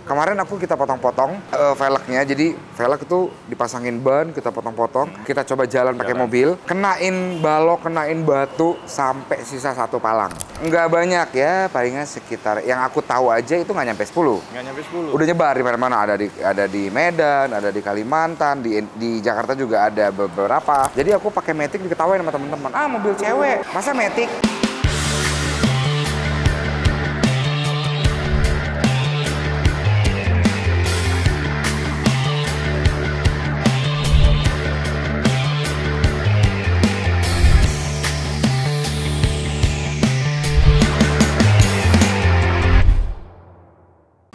Kemarin kita potong-potong velgnya, jadi velg itu dipasangin ban, kita potong-potong, kita coba jalan pakai mobil, kenain balok, kenain batu, sampai sisa 1 palang. Nggak banyak ya, palingnya sekitar, yang aku tahu aja itu nggak nyampe 10. Nggak nyampe 10? Udah nyebar di mana-mana, ada di Medan, ada di Kalimantan, di Jakarta juga ada beberapa. Jadi aku pakai Matic diketawain sama teman-teman, mobil cewek, masa Matic?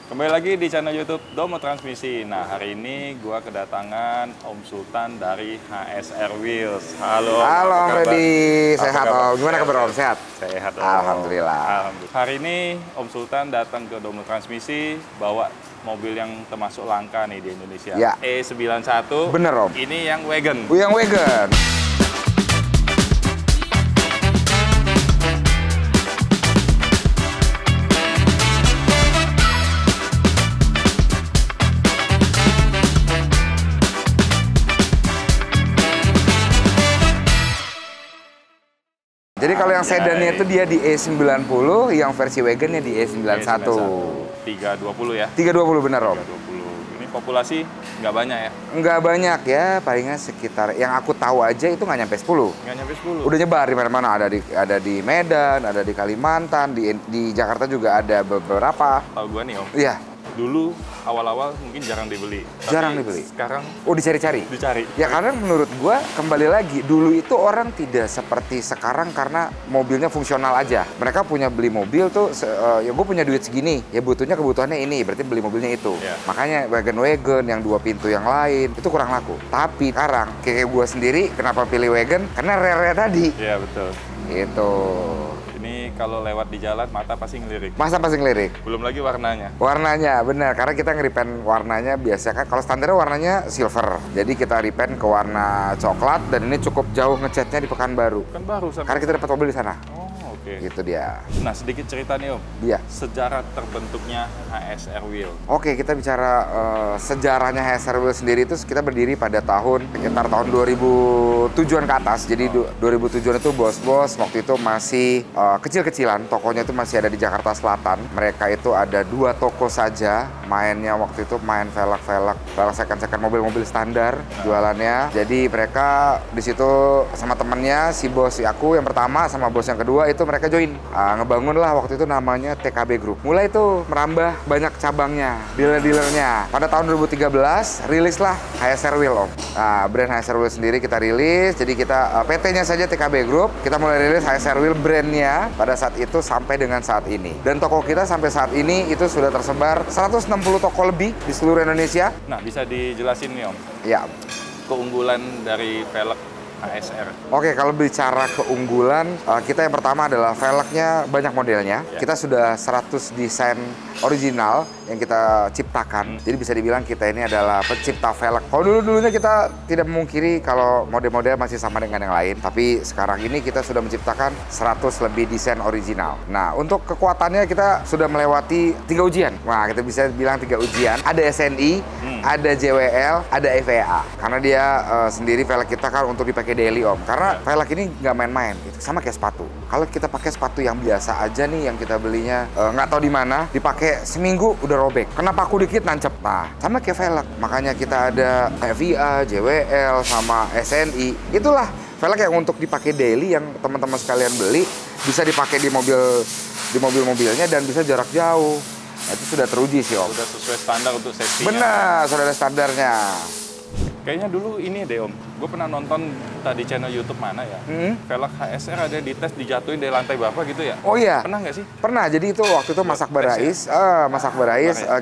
Kembali lagi di channel YouTube Domo Transmisi. Nah, hari ini gua kedatangan Om Sultan dari HSR Wheels. Halo. Halo Om Freddy, sehat Om. Gimana kabar Om? Sehat? Sehat Om. Alhamdulillah. Alhamdulillah. Hari ini Om Sultan datang ke Domo Transmisi bawa mobil yang termasuk langka nih di Indonesia. Ya. E91. Bener Om. Ini yang wagon. Yang wagon. Jadi kalau yang sedannya itu dia di E90, yang versi wagonnya di E91. 320 ya? 320 benar Om. 320. Ini populasi nggak banyak ya? Nggak banyak ya, palingnya sekitar, yang aku tahu aja itu nggak nyampe 10. Nggak nyampe 10? Udah nyebar di mana-mana, ada di Medan, ada di Kalimantan, di Jakarta juga ada beberapa. Tahu gua nih Om. Iya. Dulu awal-awal mungkin jarang dibeli. Jarang Tapi dibeli. Sekarang Dicari-cari. dicari. Ya karena menurut gua kembali lagi, dulu itu orang tidak seperti sekarang karena mobilnya fungsional aja. Mereka punya beli mobil tuh, ya gue punya duit segini, ya butuhnya kebutuhannya ini, berarti beli mobilnya itu. Yeah. Makanya wagon yang 2 pintu yang lain itu kurang laku. Tapi sekarang kayak gue sendiri kenapa pilih wagon? Karena rare tadi. Iya betul. Itu. Ini kalau lewat di jalan mata pasti ngelirik. Masa pasti ngelirik? Belum lagi warnanya. Warnanya, benar. Karena kita nge-repaint warnanya biasa kan. Kalau standarnya warnanya silver. Jadi kita repaint ke warna coklat dan ini cukup jauh ngecatnya di Pekanbaru. Kan baru sampai. Karena kita dapat mobil di sana. Oh, oke. Gitu dia. Nah, sedikit cerita nih Om. Iya. Sejarah terbentuknya HSR Wheel. Oke, kita bicara sejarahnya HSR Wheel sendiri itu kita berdiri pada sekitar tahun 2007-an ke atas. Jadi 2007-an itu bos-bos waktu itu masih kecil-kecilan, tokonya itu masih ada di Jakarta Selatan. Mereka itu ada 2 toko saja, mainnya waktu itu main velg second mobil-mobil standar jualannya. Jadi mereka di situ sama temennya, si bos aku yang pertama sama bos yang kedua itu mereka join. Ngebangun lah waktu itu namanya TKB Group. Mulai itu merambah banyak cabangnya, dealer-dealernya. Pada tahun 2013 rilislah HSR Wheel Om. Brand HSR Wheel sendiri kita rilis, jadi kita PT-nya saja TKB Group. Kita mulai rilis HSR Wheel brandnya pada saat itu sampai dengan saat ini. Dan toko kita sampai saat ini itu sudah tersebar 160 toko lebih di seluruh Indonesia. Nah, bisa dijelasin nih Om. Ya. Keunggulan dari velg HSR. Oke, kalau bicara keunggulan, kita yang pertama adalah velgnya banyak modelnya. Ya. Kita sudah 100 desain original yang kita ciptakan. Jadi bisa dibilang kita ini adalah pencipta velg. Kalau dulunya kita tidak memungkiri kalau model-model masih sama dengan yang lain. Tapi sekarang ini kita sudah menciptakan 100 lebih desain original. Nah, untuk kekuatannya kita sudah melewati 3 ujian. Nah, kita bisa bilang 3 ujian. Ada SNI, ada JWL, ada FEA. Karena dia sendiri velg kita kan untuk dipakai daily Om. Karena velg ini nggak main-main. Sama kayak sepatu. Kalau kita pakai sepatu yang biasa aja nih, yang kita belinya nggak tahu di mana, dipakai seminggu udah robek. Kenapa aku dikit nancep? Nah, sama kayak velg. Makanya kita ada FIA, JWL, sama SNI. Itulah velg yang untuk dipakai daily yang teman-teman sekalian beli bisa dipakai di mobil-mobilnya dan bisa jarak jauh. Nah, itu sudah teruji sih Om. Sudah sesuai standar untuk safety-nya. Benar, sudah ada standarnya. Kayaknya dulu ini deh Om, gue pernah nonton tadi channel YouTube mana ya, velg HSR ada di tes dijatuhin dari lantai berapa gitu ya? Oh iya. Pernah nggak sih? Pernah, jadi itu waktu itu Masak Barais,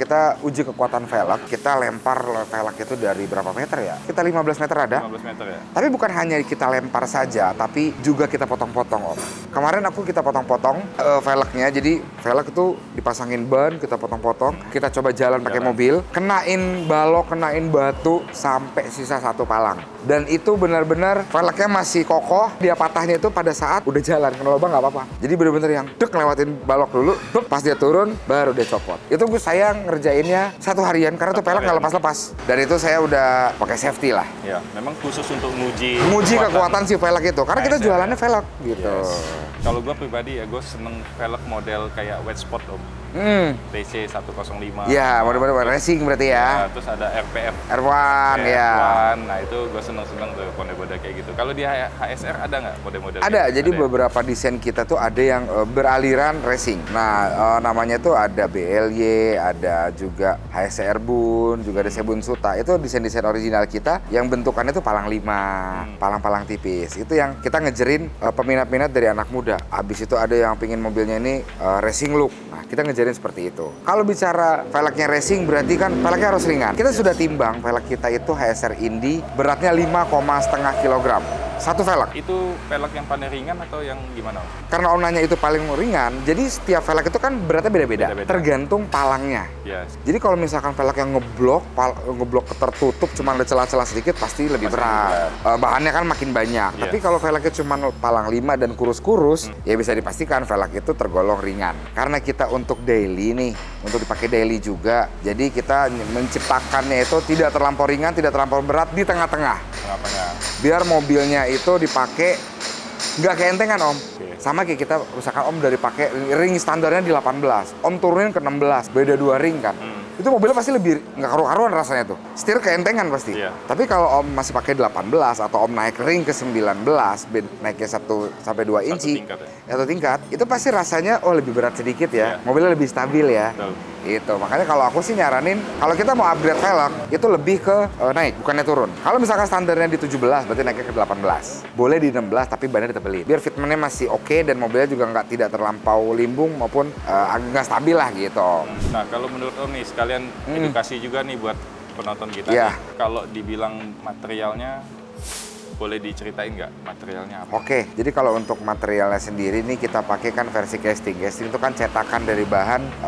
kita uji kekuatan velg, kita lempar velg itu dari berapa meter ya? Kita 15 meter ada. 15 meter ya? Tapi bukan hanya kita lempar saja, tapi juga kita potong-potong Om. Kemarin kita potong-potong velgnya, jadi velg itu dipasangin ban, kita potong-potong, kita coba jalan pakai mobil, kenain balok, kenain batu, sampai sisa 1 palang. Dan Dan itu benar-benar velgnya masih kokoh, dia patahnya itu pada saat udah jalan, kena lubang nggak apa-apa. Jadi benar-benar yang dek lewatin balok dulu, pas dia turun, baru dia copot. Itu gue sayang ngerjainnya 1 harian, karena tuh velg nggak lepas-lepas. Dan itu saya udah pakai safety lah. Ya, memang khusus untuk nguji kekuatan si velg itu, karena kita jualannya velg gitu. Yes. Kalau gue pribadi ya, gue seneng velg model kayak wet spot Om. TC 105. Ya, model-model racing berarti ya. Nah, terus ada RPF. R1 ya. Nah, itu gue seneng-seneng tuh model-model kayak gitu. Kalau di HSR ada nggak model-model? Ada, jadi ada beberapa desain kita tuh ada yang beraliran racing. Nah, namanya tuh ada BLY, ada juga HSR Bun, juga ada Sebun Suta. Itu desain-desain original kita yang bentukannya tuh palang 5, palang-palang tipis. Itu yang kita ngejerin peminat-minat dari anak muda. Abis itu ada yang pingin mobilnya ini racing look. Nah, kita ngejerin seperti itu. Kalau bicara velgnya racing berarti kan velgnya harus ringan. Kita sudah timbang velg kita itu HSR Indy beratnya 5,5 kg. Satu velg. Itu velg yang paling ringan atau yang gimana? Karena Om nanya itu paling ringan, jadi setiap velg itu kan beratnya beda-beda. Tergantung palangnya. Yes. Jadi kalau misalkan velg yang ngeblok tertutup cuma ada celah-celah sedikit pasti lebih berat. Bahannya kan makin banyak. Tapi kalau velgnya cuma palang 5 dan kurus-kurus, ya bisa dipastikan velg itu tergolong ringan. Karena kita untuk daily nih, untuk dipakai daily juga. Jadi kita menciptakannya itu tidak terlampau ringan, tidak terlampau berat, di tengah-tengah. Biar mobilnya itu dipakai nggak keentengan Om. Sama kayak kita misalkan Om dari pakai ring standarnya di 18, Om turunin ke 16, beda 2 ring kan. Itu mobilnya pasti lebih nggak karu-karuan rasanya tuh. Setir keentengan pasti. Tapi kalau Om masih pakai 18 atau Om naik ring ke 19, naiknya 1 sampai 2 inci, satu tingkat, itu pasti rasanya lebih berat sedikit ya. Mobilnya lebih stabil ya. Itu makanya kalau aku sih nyaranin kalau kita mau upgrade velg itu lebih ke naik bukannya turun. Kalau misalkan standarnya di 17 berarti naiknya ke 18. Boleh di 16 tapi bannya ditebelin. Biar fitmentnya masih oke dan mobilnya juga tidak terlampau limbung maupun agak stabil lah gitu. Nah kalau menurut Om nih sekalian edukasi juga nih buat penonton kita. Kalau dibilang materialnya boleh diceritain nggak materialnya apa? Oke, jadi kalau untuk materialnya sendiri nih kita pakai kan versi casting. Casting itu kan cetakan dari bahan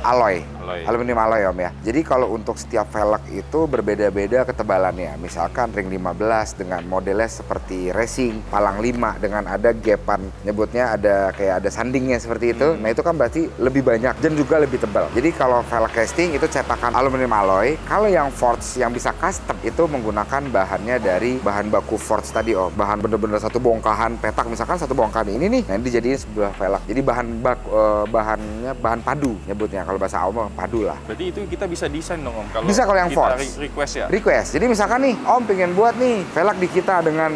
alloy. Aluminium alloy Om ya. Jadi kalau untuk setiap velg itu berbeda-beda ketebalannya. Misalkan ring 15 dengan modelnya seperti racing, palang 5 dengan ada gapan, nyebutnya ada kayak ada sandingnya seperti itu. Nah itu kan berarti lebih banyak dan juga lebih tebal. Jadi kalau velg casting itu cetakan aluminium alloy. Kalau yang forged yang bisa custom itu menggunakan bahannya dari bahan baku forged tadi Om. Bahan bener-bener satu bongkahan petak, misalkan satu bongkahan ini nih, nah dijadiin sebuah velg. Jadi bahannya bahan padu nyebutnya kalau bahasa awam padu lah. Berarti itu kita bisa desain dong Om? Kalau bisa kalau yang kita forged. Request ya? Request. Jadi misalkan nih Om pengen buat nih velg di kita dengan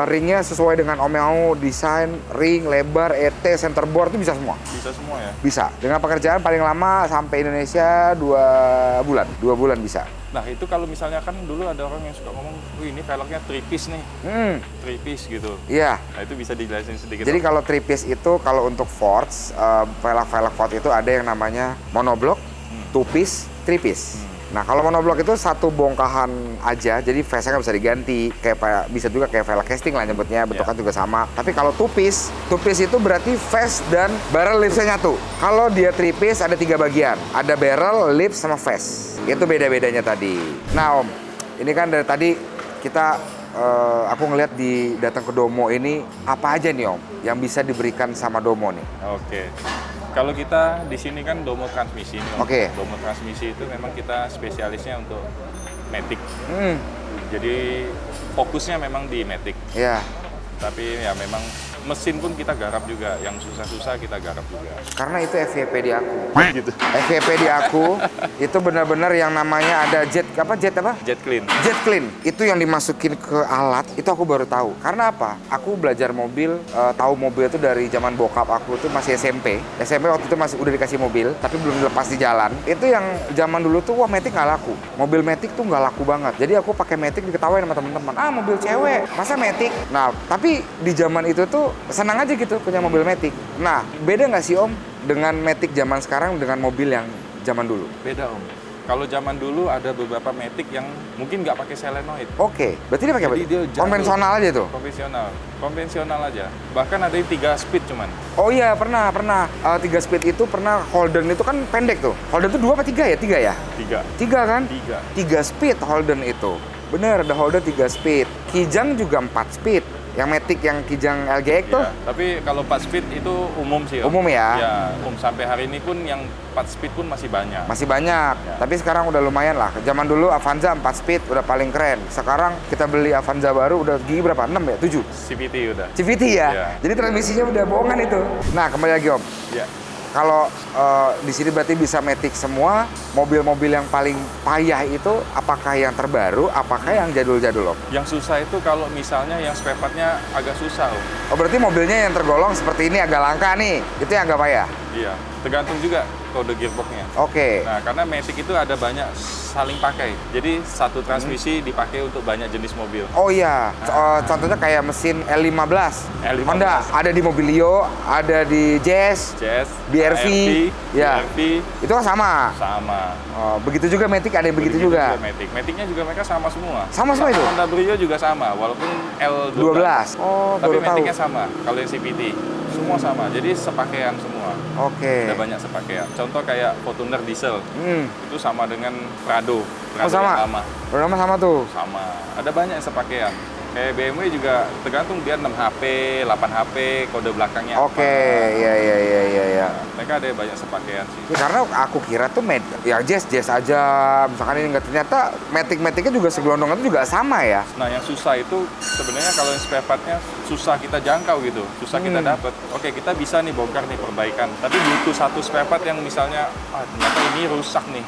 ringnya sesuai dengan Om mau desain ring, lebar, ET, centerboard itu bisa semua. Bisa semua ya? Bisa. Dengan pekerjaan paling lama sampai Indonesia 2 bulan. 2 bulan bisa. Nah itu kalau misalnya kan dulu ada orang yang suka ngomong, wih ini velgnya 3 piece nih, 3 piece gitu. Iya. Nah itu bisa dijelasin sedikit. Jadi kalau 3 piece itu kalau untuk forged, velg forged itu ada yang namanya monoblock, 2 piece, 3 piece. Nah kalau monoblock itu satu bongkahan aja, jadi face-nya nggak bisa diganti. Kayak bisa juga kayak velg casting lah nyebutnya, bentukan juga sama. Tapi kalau 2 piece itu berarti face dan barrel lipsnya nyatu. Kalau dia 3 piece ada 3 bagian, ada barrel, lips sama face. Itu beda-bedanya tadi. Nah Om, ini kan dari tadi kita aku ngeliat datang ke Domo ini apa aja nih Om yang bisa diberikan sama Domo nih? Oke. Kalau kita di sini kan Domo transmisi nih Om. Domo transmisi itu memang kita spesialisnya untuk matic. Jadi fokusnya memang di matic. Iya. Tapi ya memang mesin pun kita garap juga, yang susah-susah kita garap juga. Karena itu FYP di aku. Gitu. FYP di aku itu benar-benar yang namanya ada jet apa? Jet clean. Jet clean. Itu yang dimasukin ke alat, itu aku baru tahu. Karena apa? Aku belajar mobil, tahu mobil itu dari zaman bokap aku tuh masih SMP. SMP waktu itu masih udah dikasih mobil, tapi belum dilepas di jalan. Itu yang zaman dulu tuh wah Matic nggak laku. Mobil Matic tuh nggak laku banget. Jadi aku pakai Matic diketawain sama teman-teman. Ah mobil cewek, masa Matic? Nah tapi di zaman itu tuh senang aja gitu punya mobil Matic. Nah, beda nggak sih Om dengan Matic zaman sekarang dengan mobil yang zaman dulu? Beda Om. Kalau zaman dulu ada beberapa Matic yang mungkin nggak pakai solenoid. Oke, berarti dia pakai konvensional aja tuh? Konvensional aja. Bahkan ada yang 3 speed cuman. Oh iya, pernah. 3 speed itu pernah, Holden itu kan pendek tuh. Holden itu 2 apa 3 ya? 3 ya? 3 kan? 3 speed Holden itu. Bener, ada holder 3 speed. Kijang juga 4 speed. Yang Matic yang Kijang LGX tuh. Tapi kalau 4 speed itu umum sih. Umum ya? Ya, sampai hari ini pun yang 4 speed pun masih banyak. Masih banyak, ya. Tapi sekarang udah lumayan lah. Zaman dulu Avanza 4 speed udah paling keren. Sekarang kita beli Avanza baru udah gigi berapa? 6 ya? 7? CVT udah. CVT ya? Ya. Jadi transmisinya udah bohongan itu. Nah, kembali lagi Om. Ya. Kalau di sini berarti bisa Matic semua, mobil-mobil yang paling payah itu apakah yang terbaru, apakah yang jadul-jadul Om? Yang susah itu kalau misalnya yang spare part-nya agak susah Om. Oh berarti mobilnya yang tergolong seperti ini agak langka nih, itu yang agak payah? Iya, tergantung juga kode gearbox-nya. Oke. Nah, karena Matic itu ada banyak saling pakai. Jadi satu transmisi dipakai untuk banyak jenis mobil. Oh iya, contohnya kayak mesin L15. Honda, ada di Mobilio, ada di Jazz, BRV, ya. BRV. Itu kan sama? Sama. Oh, begitu juga Matic, ada yang begitu juga? Matic-nya juga mereka sama semua. Sama itu? Honda Brio juga sama, walaupun L12. Oh, tapi Matic-nya sama, kalau yang CVT. Semua sama, jadi sepakaian semua. Oke. Ada banyak sepakaian. Contoh kayak Fortuner diesel, itu sama dengan Prado. Oh sama? Sama. Prado sama tuh? Sama. Ada banyak sepakaian. Kayak BMW juga tergantung dia 6 HP, 8 HP, kode belakangnya Oke, iya. Mereka ada banyak sepakaian sih. Ya, karena aku kira tuh ya Jazz aja, misalkan ini nggak, ternyata Matic-nya juga segelondongan itu juga sama ya? Nah yang susah itu sebenarnya kalau yang spare part-nya susah kita jangkau gitu, susah kita dapat. Oke, kita bisa nih bongkar nih perbaikan, tapi butuh satu spare part yang misalnya, ternyata ini rusak nih.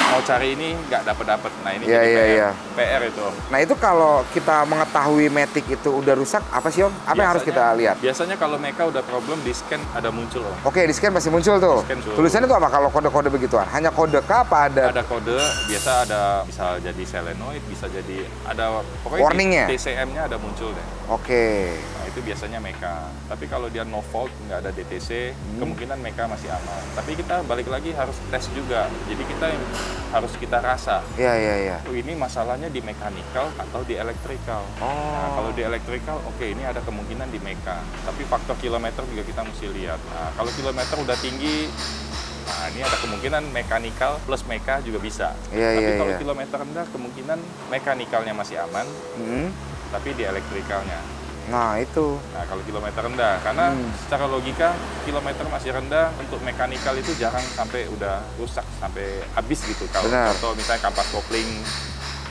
Mau cari ini nggak dapet. Nah ini jadi PR itu. Nah itu kalau kita mengetahui Matic itu udah rusak, apa sih Om? Apa yang harus kita lihat? Biasanya kalau mereka udah problem, di scan ada muncul Om. Oke, di scan masih muncul tuh? Tulisannya itu apa kalau kode-kode begituan? Hanya kode kah apa ada? Ada kode, biasa ada bisa jadi solenoid, bisa jadi ada pokoknya warningnya? DCM-nya ada muncul deh. Oke. Nah itu biasanya meka. Tapi kalau dia no fault, nggak ada DTC, kemungkinan meka masih aman. Tapi kita balik lagi harus tes juga. Jadi kita harus kita rasa. Iya. Oh, ini masalahnya di mechanical atau di electrical. Nah, kalau di electrical, oke, ini ada kemungkinan di meka. Tapi faktor kilometer juga kita mesti lihat. Nah, kalau kilometer udah tinggi, nah ini ada kemungkinan mechanical plus meka juga bisa. Tapi kalau kilometer rendah, kemungkinan mechanikalnya masih aman, tapi di electricalnya. Nah itu. Nah kalau kilometer rendah, karena secara logika kilometer masih rendah, untuk mekanikal itu jarang sampai udah rusak sampai habis gitu. Kalau contoh misalnya kampas kopling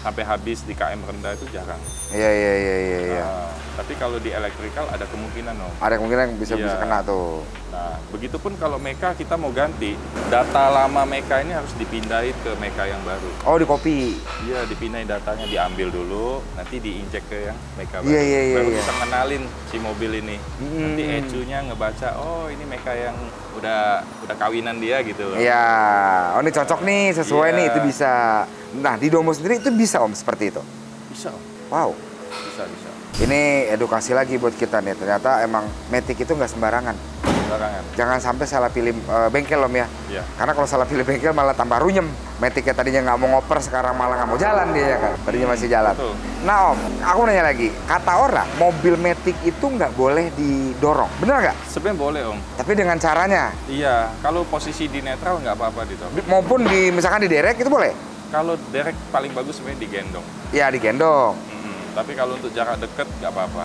sampai habis di KM rendah itu jarang. Iya. Tapi kalau di electrical ada kemungkinan Om. Ada kemungkinan bisa kena tuh. Nah, begitupun kalau meka kita mau ganti, data lama meka ini harus dipindahin ke meka yang baru. Oh, di copy? Iya, dipindahin datanya, diambil dulu, nanti diinjek ke yang meka baru. Iya. Baru bisa ngenalin si mobil ini. Nanti ECU-nya ngebaca, oh ini meka yang udah kawinan dia gitu loh. Iya, oh ini cocok nih, sesuai nih, itu bisa. Nah, di Domo sendiri itu bisa Om, seperti itu? Bisa Om. Wow. Bisa. Ini edukasi lagi buat kita nih, ternyata emang Matic itu nggak sembarangan. Jangan sampai salah pilih bengkel Om ya. Karena kalau salah pilih bengkel malah tambah runyem. Matic-nya tadinya nggak mau ngoper, sekarang malah nggak mau jalan dia kan. Tadinya masih jalan. Betul. Nah Om, aku nanya lagi. Kata orang, mobil Matic itu nggak boleh didorong. Bener nggak? Sebenarnya boleh Om. Tapi dengan caranya? Iya, kalau posisi di netral nggak apa-apa didorong. Maupun misalkan di derek itu boleh? Kalau derek paling bagus sebenarnya digendong. Iya, digendong. Tapi kalau untuk jarak dekat nggak apa-apa.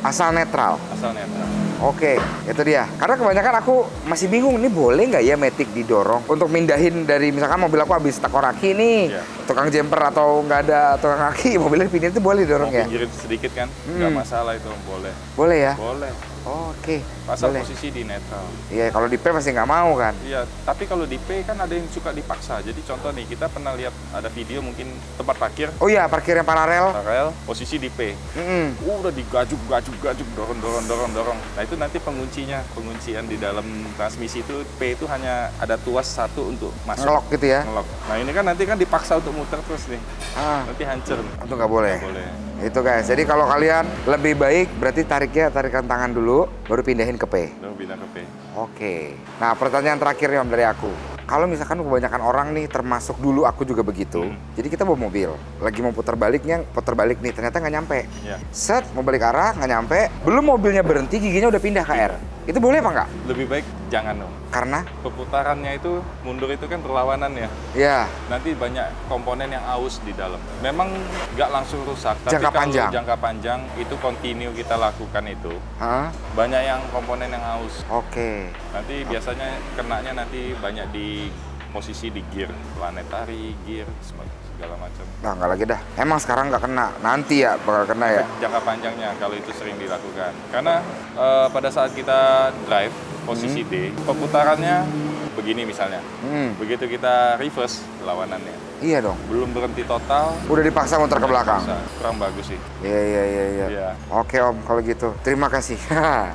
Asal netral? Asal netral. Oke, itu dia. Karena kebanyakan aku masih bingung, ini boleh nggak ya Matic didorong? Untuk mindahin dari, misalkan mobil aku habis tekor aki nih, tukang jumper atau nggak ada tukang aki, mobilnya dipindahin itu boleh didorong ya? Pinggirin sedikit kan, nggak masalah itu, boleh. Boleh ya? Boleh. Oke. Pasal posisi di netral. Iya, kalau di P pasti nggak mau kan? Iya, tapi kalau di P kan ada yang suka dipaksa. Jadi contoh nih, kita pernah lihat ada video mungkin tempat parkir. Oh iya, parkir yang paralel. Posisi di P. Udah digajuk, dorong. Nah itu nanti penguncian di dalam transmisi itu P itu hanya ada tuas satu untuk masuk. Ngelok gitu ya? Ngelok. Nah ini kan nanti kan dipaksa untuk muter terus nih. Nanti hancur. Itu nggak boleh? Nggak boleh. Itu guys, jadi kalau kalian lebih baik berarti tarikan tangan dulu, baru pindahin ke P. Baru pindah ke P. Oke. Nah pertanyaan terakhir Om dari aku. Kalau misalkan kebanyakan orang nih, termasuk dulu aku juga begitu. Jadi kita bawa mobil, lagi mau putar balik nih, ternyata nggak nyampe. Set, mau balik arah, nggak nyampe. Belum mobilnya berhenti, giginya udah pindah ke R. Itu boleh apa nggak? Lebih baik jangan dong. Karena? Perputarannya itu mundur itu kan berlawanan ya. Ya. Nanti banyak komponen yang aus di dalam. Memang nggak langsung rusak, tapi Jangka kalau panjang. jangka panjang itu continue kita lakukan itu, Hah? banyak yang komponen yang aus. Oke. Nanti biasanya kenanya nanti banyak di posisi di gear, planetary, gear, segala macam. Nah, nggak lagi dah. Emang sekarang nggak kena, nanti ya bakal kena ya? Jangka panjangnya kalau itu sering dilakukan. Karena pada saat kita drive, posisi D, perputarannya begini misalnya. Begitu kita reverse, lawanannya. Iya dong. Belum berhenti total. Udah dipaksa muter ke belakang. Kurang bagus sih. Iya. Iya. Oke Om, kalau gitu. Terima kasih.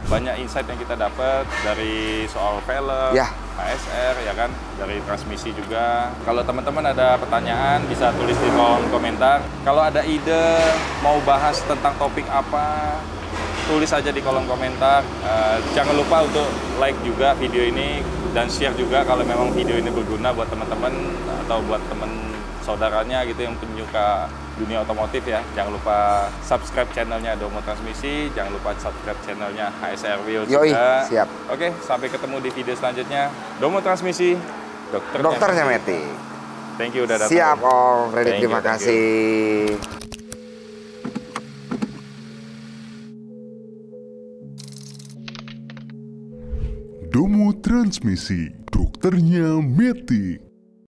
Banyak insight yang kita dapat dari soal velg, Ya. ASR, ya kan, dari transmisi juga. Kalau teman-teman ada pertanyaan, bisa tulis di kolom komentar. Kalau ada ide, mau bahas tentang topik apa, tulis aja di kolom komentar. Jangan lupa untuk like juga video ini dan share juga kalau memang video ini berguna buat teman-teman atau buat teman saudaranya gitu yang penyuka dunia otomotif ya. Jangan lupa subscribe channelnya Domo Transmisi, jangan lupa subscribe channelnya HSR Wheels juga. Siap. Oke, sampai ketemu di video selanjutnya. Domo Transmisi, Dokternya Meti. Thank you udah datang. Siap Om, Freddy, Thank terima you, thank kasih. Domo Transmisi, dokternya Meti.